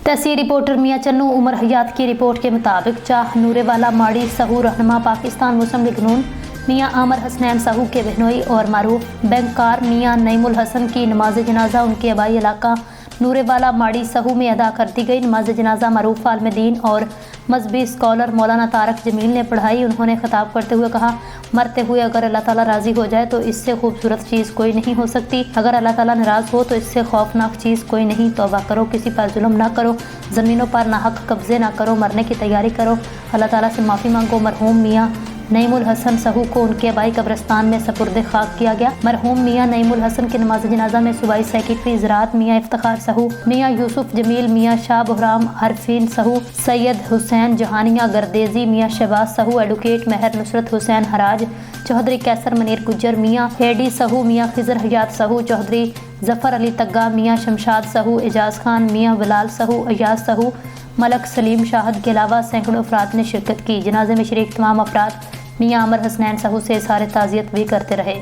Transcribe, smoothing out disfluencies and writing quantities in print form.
तहसील reporter मियां चन्नू उमर हयात की report के मुताबिक चाह नूरे वाला माड़ी सहू रहनुमा पाकिस्तान मुस्लिम लीग नून मियां आमर हसनैन सहू के बहनोई और मारूफ बैंककार मियां नईमुल हसन की नमाज जनाजा उनके आबाई इलाका नूरे वाला माड़ी सहू में अदा कर दी गई। नमाज जनाजा मारूफ आलम दीन और मजहबी स्कॉलर मौलाना तारक जमील ने पढ़ाई। उन्होंने खिताब करते हुए कहा, मरते हुए अगर अल्लाह ताला राज़ी हो जाए तो इससे खूबसूरत चीज़ कोई नहीं हो सकती। अगर अल्लाह ताला नाराज़ हो तो इससे खौफनाक चीज़ कोई नहीं। तौबा करो, किसी पर जुल्म ना करो, ज़मीनों पर नाहक कब्ज़े ना करो, मरने की तैयारी करो, अल्लाह ताला से माफ़ी मांगो। मरहूम मियाँ नईमुल हसन सहू को उनके आबाई कब्रिस्तान में सपुर्द खाक किया गया। मरहूम मियाँ नईमुल हसन के नमाज जनाजा में सूबाई सेक्रेटरी ज़राअत मियाँ इफ्तिखार सहू, मियाँ यूसुफ जमील, मियाँ शाह बहराम हरफीन सहू, सैयद हुसैन जहानिया गर्देजी, मियाँ शहबाज सहू, एडवोकेट महर नुसरत हुसैन हराज, चौधरी कैसर मनीर गुज्जर, मियाँ हेडी सहू, मियाँ खिजर हयात सहू, चौधरी जफ़र अली तग्गा, मियाँ शमशाद सहू, एजाज खान, मियाँ बिलाल सहू, अयाज सहू, मलक सलीम शाहद के अलावा सैकड़ों अफराद ने शिरकत की। जनाजे में शरीक तमाम अफराद मियाँ आमर हसनैन सहू से इज़हार ताज़ियत भी करते रहे।